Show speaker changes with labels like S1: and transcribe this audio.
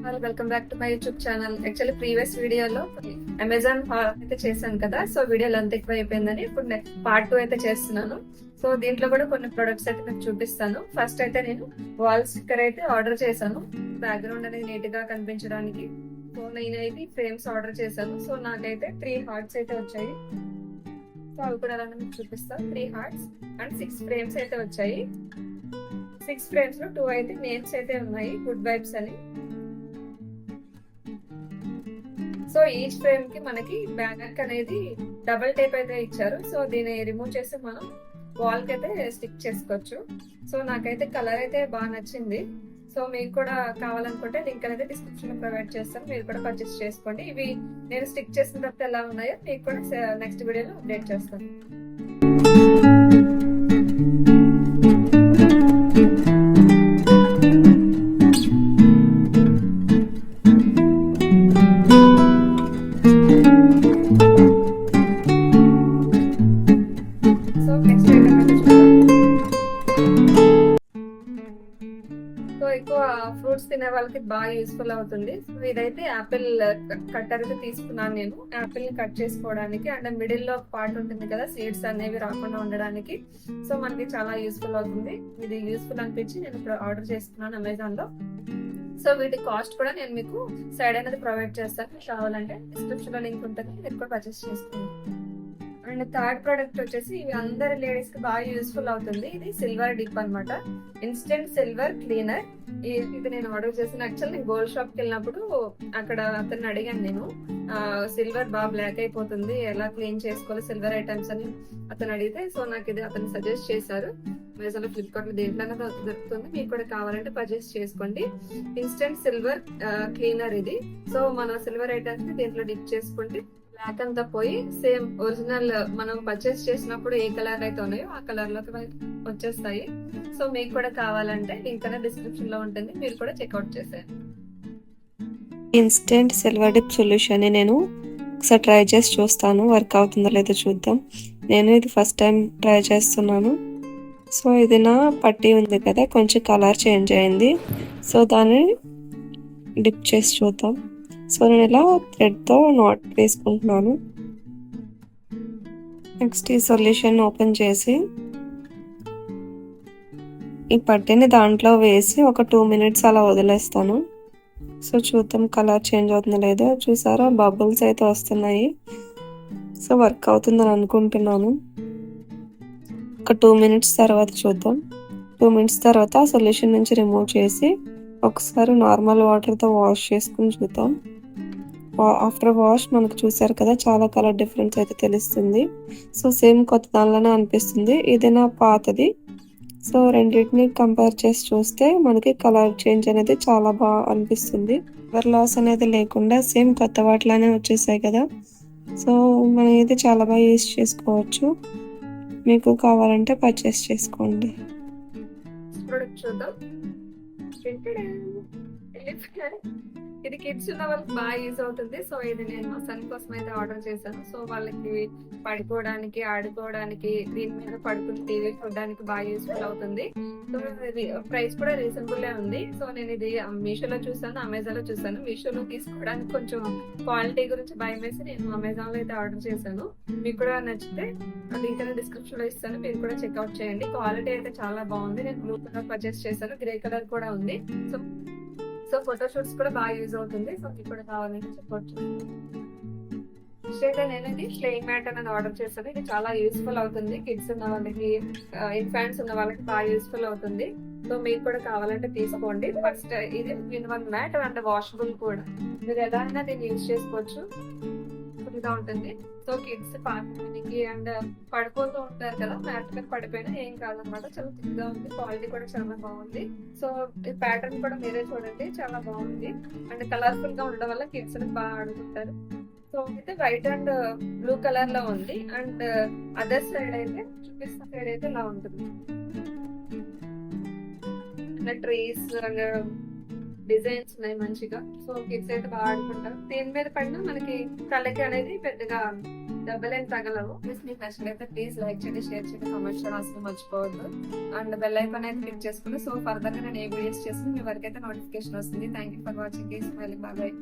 S1: Welcome back to my YouTube channel. Actually previous వీడియోలో Amazon hall అయితే చేశాను కదా, సో వీడియోలో అంత ఎక్కువ అయిపోయిందని ఇప్పుడు నేను పార్ట్ 2 అయితే చేస్తున్నాను. సో దీంట్లో కూడా కొన్ని ప్రొడక్ట్స్ అయితే మీకు చూపిస్తాను. ఫస్ట్ అయితే నేను వాల్ స్టిక్కర్ అయితే ఆర్డర్ చేశాను, బ్యాక్గ్రౌండ్ అనేది నీట్ గా కనిపించడానికి. సో నేనైతే ఫ్రేమ్స్ ఆర్డర్ చేశాను. సో నాకైతే 3 హార్ట్స్ అయితే వచ్చాయి. సో అవి కూడా అలానే మీకు చూపిస్తాను. 3 హార్ట్స్ అండ్ 6 ఫ్రేమ్స్ అయితే వచ్చాయి. 6 ఫ్రేమ్స్ లో 2 అయితే నేమ్స్ అయితే ఉన్నాయి, గుడ్ వైబ్స్ అని. సో ఈచ్ ఫ్రేమ్ కి మనకి బ్యాక్ అనేది డబుల్ టేప్ అయితే ఇచ్చారు. సో దీన్ని రిమూవ్ చేసి మనం వాల్ కి అయితే స్టిక్ చేసుకోవచ్చు. సో నాకైతే కలర్ అయితే బాగా నచ్చింది. సో మీకు కూడా కావాలనుకుంటే లింక్ అనేది డిస్క్రిప్షన్ లో ప్రొవైడ్ చేస్తాను, మీరు కూడా పర్చేస్ చేసుకోండి. ఇవి నేను స్టిక్ చేసిన తర్వాత ఎలా ఉన్నాయో మీకు కూడా నెక్స్ట్ వీడియోలో అప్డేట్ చేస్తాను. సో ఎక్కువ ఫ్రూట్స్ తినే వాళ్ళకి బాగా యూస్ఫుల్ అవుతుంది. సో ఇదైతే యాపిల్ కట్టర్ అయితే తీసుకున్నాను నేను, యాపిల్ ని కట్ చేసుకోవడానికి. అండ్ మిడిల్ లో పార్ట్ ఉంటుంది కదా, సీడ్స్ అనేవి రాకుండా ఉండడానికి. సో మనకి చాలా యూస్ఫుల్ అవుతుంది. ఇది యూస్ఫుల్ అనిపించి నేను ఇప్పుడు ఆర్డర్ చేసుకున్నాను అమెజాన్ లో. సో వీటి కాస్ట్ కూడా నేను మీకు సైడ్ అనేది ప్రొవైడ్ చేస్తాను, కావాలంటే డిస్క్రిప్షన్ లో లింక్ ఉంటుంది, మీరు కూడా పర్చేస్ చేసుకోండి. అండ్ థర్డ్ ప్రోడక్ట్ వచ్చేసి ఇవి అందరి లేడీస్ కి బాగా యూస్ఫుల్ అవుతుంది. ఇది సిల్వర్ డిప్ అన్నమాట, ఇన్స్టెంట్ సిల్వర్ క్లీనర్. ఇది నేను ఆర్డర్ చేసిన. యాక్చువల్ నేను గోల్డ్ షాప్ కి వెళ్ళినప్పుడు అక్కడ అతన్ని అడిగాను నేను, సిల్వర్ బాగా బ్లాక్ అయిపోతుంది, ఎలా క్లీన్ చేసుకోవాలి సిల్వర్ ఐటమ్స్ అని అతను అడిగితే, సో నాకు ఇది అతను సజెస్ట్ చేశారు. అమెజాన్, ఫ్లిప్కార్ట్ లో దేంట్లోనే దొరుకుతుంది, మీకు కూడా కావాలంటే పర్చేస్ చేసుకోండి. ఇన్స్టెంట్ సిల్వర్ క్లీనర్ ఇది. సో మన సిల్వర్ ఐటమ్స్ ని దీంట్లో డిప్ చేసుకుంటే బ్లాక్ అంతా పోయి సేమ్ ఒరిజినల్ మనం పర్చేస్ చేసినప్పుడు ఏ కలర్ అయితే ఉన్నాయో ఆ కలర్ లోకి వచ్చేస్తాయి. సో మీకు కూడా కావాలంటే లింక్ అనేది డిస్క్రిప్షన్ లో ఉంటుంది, మీరు కూడా చెక్అవుట్ చేసేయండి.
S2: ఇన్స్టెంట్ సిల్వర్ డిప్ సొల్యూషన్ నేను ఒకసారి ట్రై చేసి చూస్తాను, వర్క్ అవుతుందో లేదో చూద్దాం. నేను ఇది ఫస్ట్ టైం ట్రై చేస్తున్నాను. సో ఇది నా పట్టీ ఉంది కదా, కొంచెం కలర్ చేంజ్ అయింది. సో దాన్ని డిప్ చేసి చూద్దాం. సో నేను ఇలా థ్రెడ్తో నాట్ వేసుకుంటున్నాను. నెక్స్ట్ ఈ సొల్యూషన్ ఓపెన్ చేసి ఈ పట్టీని దాంట్లో వేసి ఒక 2 మినిట్స్ అలా వదిలేస్తాను. సో చూద్దాం కలర్ చేంజ్ అవుతుందో లేదో. చూసారా, బబుల్స్ అయితే వస్తున్నాయి. సో వర్క్ అవుతుందని అనుకుంటున్నాను. ఒక 2 మినిట్స్ తర్వాత చూద్దాం. 2 మినిట్స్ తర్వాత సొల్యూషన్ నుంచి రిమూవ్ చేసి ఒకసారి నార్మల్ వాటర్తో వాష్ చేసుకుని చూద్దాం. ఆఫ్టర్ వాష్ మనకు చూసారు కదా, చాలా కలర్ డిఫరెన్స్ అయితే తెలుస్తుంది. సో సేమ్ కొత్త దానిలోనే అనిపిస్తుంది. ఇది నా పాతది. సో రెండింటిని కంపేర్ చేసి చూస్తే మనకి కలర్ చేంజ్ అనేది చాలా బాగా అనిపిస్తుంది. కలర్ లాస్ అనేది లేకుండా సేమ్ కొత్త వాటిలోనే వచ్చేసాయి కదా. సో మనం ఇది చాలా బాగా యూజ్ చేసుకోవచ్చు. మీకు కావాలంటే పర్చేస్ చేసుకోండి.
S1: ఇది కిడ్స్ ఉన్న వాళ్ళకి బాగా యూజ్ అవుతుంది. సో ఇది నేను మా సన్ కోసం అయితే ఆర్డర్ చేశాను. సో వాళ్ళకి పడుకోవడానికి, ఆడుకోవడానికి, దీని మీద పడుకుని టీవీ చూడడానికి బాగా యూస్ఫుల్ అవుతుంది. సో ప్రైస్ కూడా రీజనబుల్ ఉంది. సో నేను ఇది మీషోలో చూసాను, అమెజాన్ లో చూసాను. మీషోలో తీసుకోవడానికి కొంచెం క్వాలిటీ గురించి భయం వేసి నేను అమెజాన్ లో అయితే ఆర్డర్ చేశాను. మీకు కూడా నచ్చితే లింక్ అనేది డిస్క్రిప్షన్ లో ఇస్తాను, మీరు కూడా చెక్అవుట్ చేయండి. క్వాలిటీ అయితే చాలా బాగుంది. నేను బ్లూ కలర్ పర్చేస్ చేశాను, గ్రే కలర్ కూడా ఉంది. సో ఫోటో షూట్స్ కూడా బాగా యూజ్ అవుతుంది. సో మీకు కూడా కావాలంటే చెప్పవచ్చు. నేను ఇది ప్లేయింగ్ మ్యాట్ అనేది ఆర్డర్ చేస్తాను. ఇది చాలా యూస్ఫుల్ అవుతుంది. కిడ్స్ ఉన్న వాళ్ళకి, ఇన్ఫాంట్స్ ఉన్న వాళ్ళకి బాగా యూస్ఫుల్ అవుతుంది. సో మీకు కూడా కావాలంటే తీసుకోండి. ఫస్ట్ ఇది మినిమం మ్యాట్ అండ్ వాషబుల్ కూడా, మీరు ఎలా అయినా దీన్ని యూజ్ చేసుకోవచ్చు. గా ఉంటుంది. సో కిడ్స్ పార్టీకి అండ్ పడిపోతూ ఉంటారు కదా, మ్యాట్ మీద పడిపోయినా ఏం కాదనమాట. చాలా థిక్గా ఉంది, క్వాలిటీ కూడా చాలా బాగుంది. సో ఈ ప్యాటర్న్ కూడా మీరే చూడండి, చాలా బాగుంది. అండ్ కలర్ఫుల్ గా ఉండడం వల్ల కిడ్స్ బాగా ఆడుకుంటారు. సో అయితే వైట్ అండ్ బ్లూ కలర్ లో ఉంది. అండ్ అదర్ సైడ్ అయితే చూపిస్తున్న సైడ్ అయితే ఇలా ఉంటుంది. ట్రీస్ అండ్ డిజైన్స్ ఉన్నాయి మంచిగా. సో కిడ్స్ అయితే బాగా ఆడుకుంటారు. దీని మీద పడినా మనకి కళ్ళకి అనేది పెద్దగా దెబ్బలేని తగలవు. ప్లీజ్ మీకు నచ్చినట్లయితే ప్లీజ్ లైక్ చేయండి, షేర్ చేయండి, కామెంట్ చేయడం అసలు మర్చిపోవద్దు. అండ్ బెల్ ఐకాన్ అయితే క్లిక్ చేసుకుని సో ఫర్దర్ గా నేను ఏ వీడియోస్ చేసి మీ వరకు అయితే నోటిఫికేషన్ వస్తుంది. Thank you for watching. Smiling. Bye.